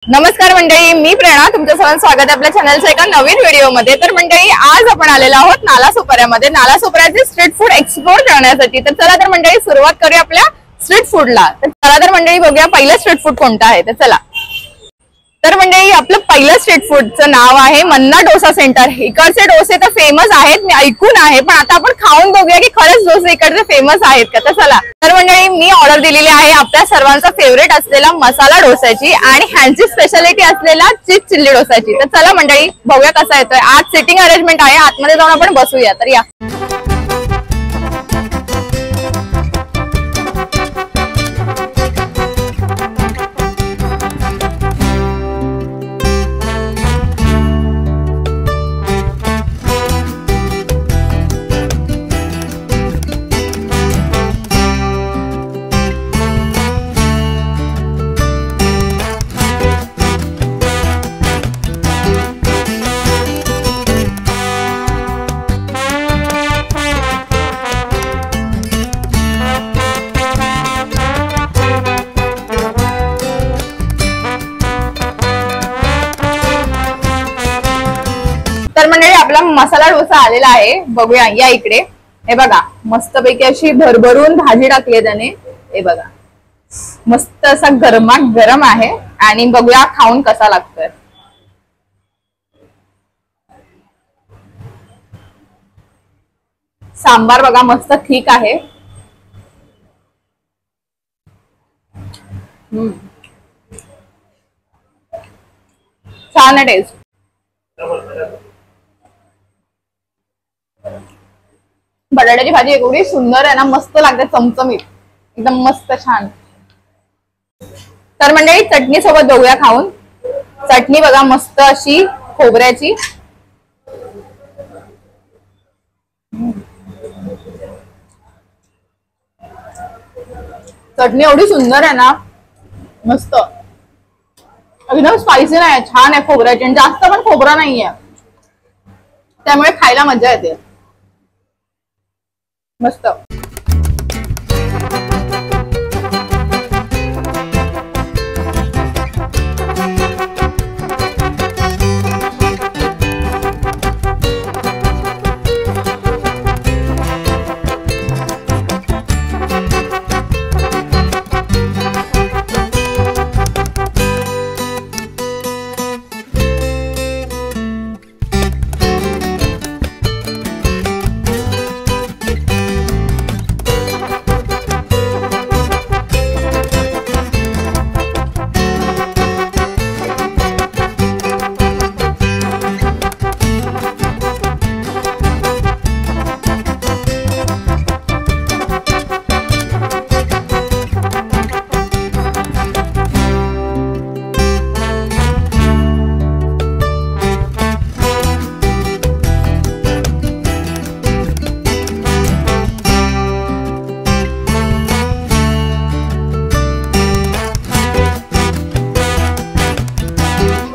नमस्कार मंडळी, मी प्रेरणा. तुमचं सर्वांचं स्वागत आहे आपल्या चॅनलच्या एका नवीन व्हिडिओमध्ये. तर मंडळी, आज आपण आलेलो आहोत नालासोपाऱ्यामध्ये. नालासोपाऱ्याचे स्ट्रीट फूड एक्सप्लोर करण्यासाठी. तर चला तर मंडळी सुरुवात करूया आपल्या स्ट्रीट फूडला. तर चला तर मंडळी बघूया पहिलं स्ट्रीट फूड कोणतं आहे. तर चला. तर मंडळी, आपलं पहिलं स्ट्रीट फूडचं नाव आहे मन्ना डोसा सेंटर. इकडचे डोसे तर फेमस आहेत, मी ऐकून आहे, पण आता आपण खाऊन बघूया की खरंच डोसे इकडचे फेमस आहेत का. तर चला. तर मंडळी, मी ऑर्डर दिलेली आहे आपल्या सर्वांचा फेवरेट असलेला मसाला डोसाची आणि ह्यांची स्पेशालिटी असलेला चीज चिल्ली डोसाची. तर चला मंडळी, बघूया कसा येतोय. आज सिटिंग अरेंजमेंट आहे, आतमध्ये जाऊन आपण बसूया. तर या. तर मंडळी, आपला मसाला डोसा आलेला आहे. बघूया, या इकडे. हे बघा, मस्तपैकी अशी भरभरून भाजी टाकली आहे त्याने. हे बघा, मस्त असा गरम आहे. आणि बघूया खाऊन कसा लागतोय. सांबार बघा, मस्त ठीक आहे. छान आहे टेस्ट. बटाट्याची भाजी एवढी सुंदर आहे ना, मस्त लागते, चमचमीत एकदम मस्त छान. तर मंडळी, चटणी सोबत बघूया खाऊन. चटणी बघा, मस्त अशी खोबऱ्याची. चटणी एवढी सुंदर आहे ना, मस्त एकदम स्पायसी नाही, छान आहे खोबऱ्याची. आणि जास्त पण खोबरा नाहीये, त्यामुळे खायला मजा येते. मस्त.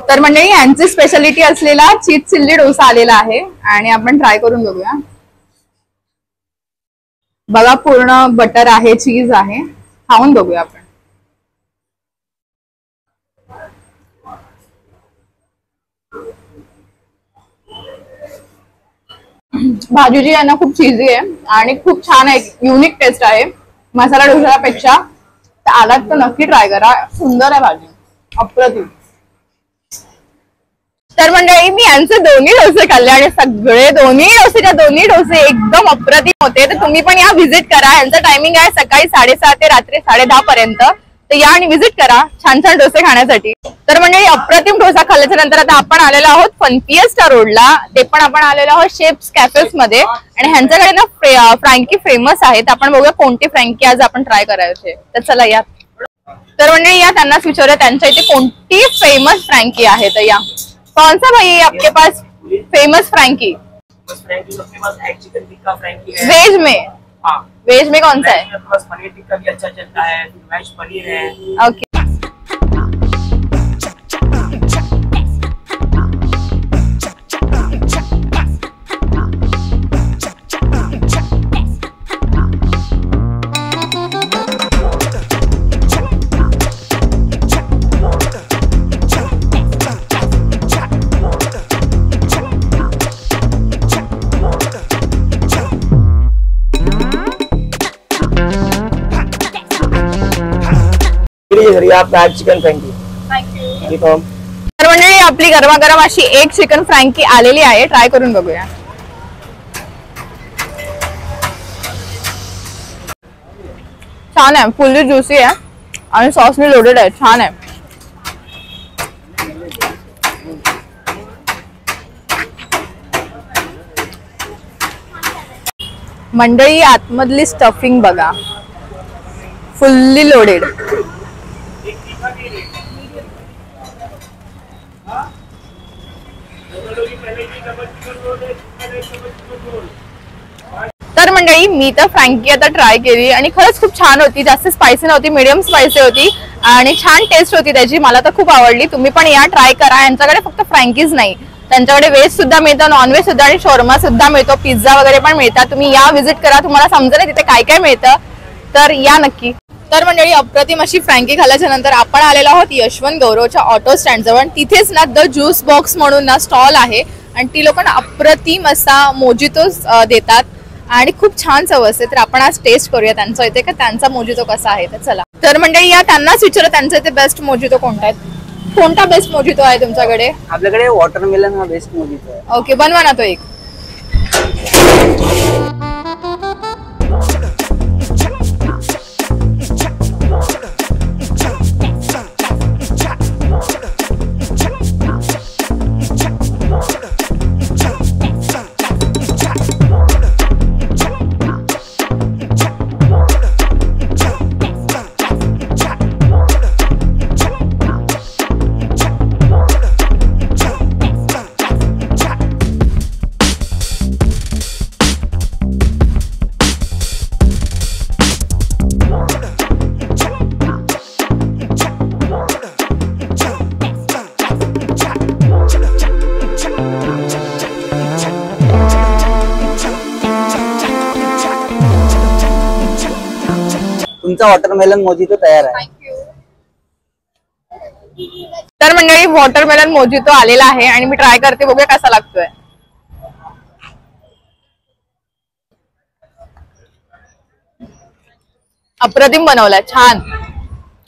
तर मंडळी, यांची स्पेशालिटी असलेला चीज चिल्ली डोसा आलेला आहे आणि आपण ट्राय करून बघूया. बघा, पूर्ण बटर आहे, चीज आहे. खाऊन बघूया आपण. भाजी जी आहे ना, खूप चीजी आहे आणि खूप छान आहे. युनिक टेस्ट आहे मसाला डोसापेक्षा. तर आलात तर नक्की ट्राय करा, सुंदर आहे भाजी, अप्रतिम. तर मंडळी, मी यांचे दोन्ही डोसे खाल्ले आणि सगळे दोन्ही डोसे एकदम अप्रतिम होते. तर तुम्ही पण या, व्हिजिट करा. यांचं टायमिंग आहे सकाळी 6:30 ते रात्री 10:30 पर्यंत. तर या आणि व्हिजिट करा छान छान डोसे खाण्यासाठी. तर मंडळी, अप्रतिम डोसा खाल्ल्याच्या नंतर आता आपण आलेलो आहोत फनफिएस्टा रोडला. ते पण आपण आलेलो आहोत शेफ्स कॅफेस मध्ये. आणि ह्यांच्याकडे ना फ्रँकी फेमस आहेत. आपण बघूया कोणती फ्रँकी आज आपण ट्राय करायचे. तर चला या. तर मंडळी, या त्यांनाच विचारूया त्यांच्या इथे कोणती फेमस फ्रँकी आहे. तर या. कौन सा भाई आपके पास फेमस फ्रैंकी? वेज में? हाँ, वेज में कौन सा है? पनीर टिक्का भी अच्छा चलता है, वेज पनीर है. ओके. लीजिए सर, ये आपका चिकन फ्रैंकी। थँक्यू। तर मंडळी आपली गरमागरम अशी एक चिकन फ्रँकी आलेली आहे, ट्राय करून बघूया। छान आहे, फुल्ली ज्युसी आहे आणि सॉसनी लोडेड आहे, छान आहे। मंडळी आतमधली स्टफिंग बघा, फुल्ली लोडेड। तर मंडळी मी तर फ्रँकी आता ट्राय केली आणि खरंच खूप छान होती, जास्त स्पायसी नव्हती, मीडियम स्पायसी होती आणि छान टेस्ट होती त्याची, मला तर खूप आवडली। तुम्ही पण या, ट्राय करा। यांच्याकडे फक्त फ्रँकीज नाही, त्यांच्याकडे व्हेज सुद्धा मिळतं, नॉनव्हेज सुद्धा आणि शॉर्मा सुद्धा मिळतो, पिझ्झा वगैरे पण मिळतात। तुम्ही या, व्हिजिट करा, तुम्हाला समजेल तिथे काय काय मिळतं, तर या नक्की। तर मंडळी अप्रतिम अशी फ्रँकी खाल्ल्याच्या नंतर आपण आलेलो आहोत यशवंत गौरवच्या ऑटो स्टँड जवळ। तिथेच ना द ज्यूस बॉक्स म्हणून ना स्टॉल आहे आणि ती लोक अप्रतिम असा मोजितो देतात आणि खूप छान चव असते। तर आपण आज टेस्ट करूया त्यांचं इथे का त्यांचा मोजितो कसा आहे, तर चला। तर मंडळी या त्यांनाच विचारा त्यांचं इथे बेस्ट मोजितो कोणता आहे, कोणता बेस्ट मोजितो आहे तुमच्याकडे? आपल्याकडे वॉटरमेलन हा बेस्ट मोजितो आहे। ओके, बनवा ना तो एक। तुमचा वॉटरमेलन मोजितो तयार आहे। तर मंडळी वॉटरमेलन मोजितो आलेला आहे आणि मी ट्राय करते, बघूया कसा लागतोय। अप्रतिम बनवलाय, छान,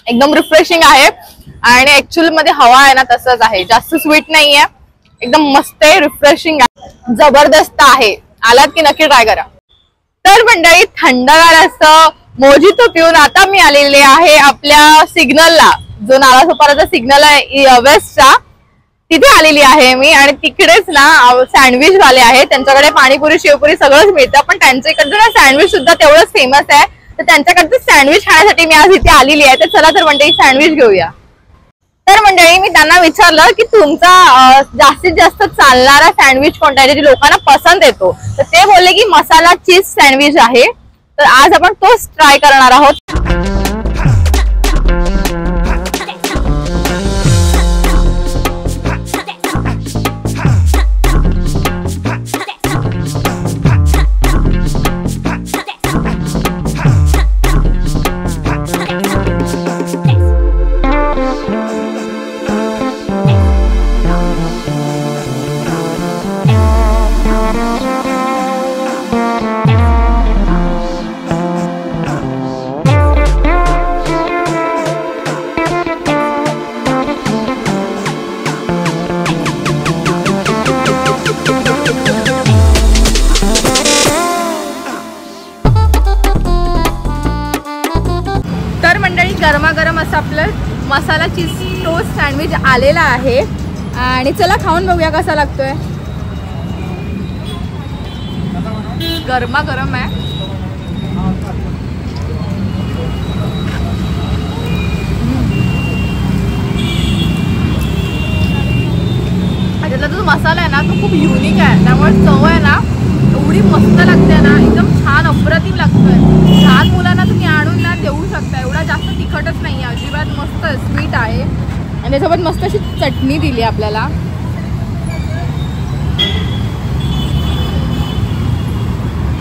एकदम रिफ्रेशिंग आहे आणि ऍक्च्युअल मध्ये हवा आहे ना तसंच आहे, जास्त स्वीट नाहीये, एकदम मस्त आहे, रिफ्रेशिंग आहे, जबरदस्त आहे। आलात की नक्की ट्राय करा। तर मंडळी थंडगार असं मोजितो पिऊन आता मी आलेले आहे आपल्या सिग्नलला, जो नालासोपाराचा सिग्नल आहे वेस्टचा, तिथे आलेली आहे मी आणि तिकडेच ना सँडविच वाले आहेत, त्यांच्याकडे पाणीपुरी शेवपुरी सगळंच मिळतं, पण त्यांच्याकडचं ना सँडविच सुद्धा तेवढंच फेमस आहे। तर त्यांच्याकडचं सँडविच खाण्यासाठी मी आज इथे आलेली आहे, तर चला तर मंडळी सँडविच घेऊया। तर मंडळी मी त्यांना विचारलं की तुमचा जास्तीत जास्त चालणारा सँडविच कोणता आहे, जे लोकांना पसंत येतो, तर ते बोलले की मसाला चीज सँडविच आहे। तर आज आपण तोच ट्राय करणार आहोत। गरमागरम असं आपलं मसाला चीज टोस्ट सँडविच आलेला आहे आणि चला खाऊन बघूया कसा लागतोय। गरमागरम आहे, त्यातला जो मसाला आहे ना तो खूप युनिक आहे, त्यामुळे चव आहे ना एवढी मस्त लागते ना, एकदम छान अप्रतिम लागतोय। लहान मुलांना तुम्ही आणून ना देऊ शकता, एवढा जास्त तिखटच नाही आहे, अजिबात मस्त स्वीट आहे आणि त्यासोबत मस्त अशी चटणी दिली आपल्याला।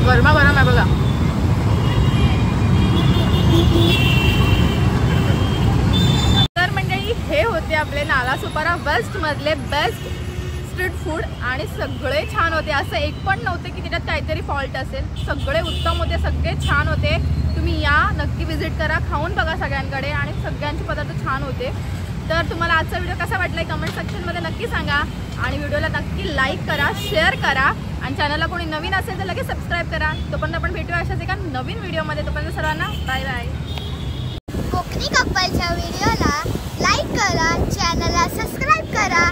गरमागरम आहे बघा। तर मंडळी हे होते आपले नालासोपारा वेस्ट मधले बेस्ट स्ट्रीट फूड आणि सगळे छान होते, असं एक पण नव्हते की त्याच्यात काहीतरी फॉल्ट असेल. सगळे उत्तम होते, सगळे छान होते. तुम्ही या, नक्की विजिट करा, खाऊन बघा सगळ्यांकडे आणि सगळ्यांचे पदार्थ छान होते. तर तुम्हाला आजचा व्हिडिओ कसा वाटलाय कमेंट सेक्शनमध्ये नक्की सांगा आणि व्हिडिओला नक्की लाईक करा, शेअर करा आणि चॅनलला कोणी नवीन असेल तर लगेच सबस्क्राईब करा. तोपर्यंत आपण भेटूया अशाच एका नवीन व्हिडिओमध्ये. तोपर्यंत सर्वांना बाय बाय. कोकणी कपलच्या व्हिडिओला लाईक करा, चॅनलला सबस्क्राईब करा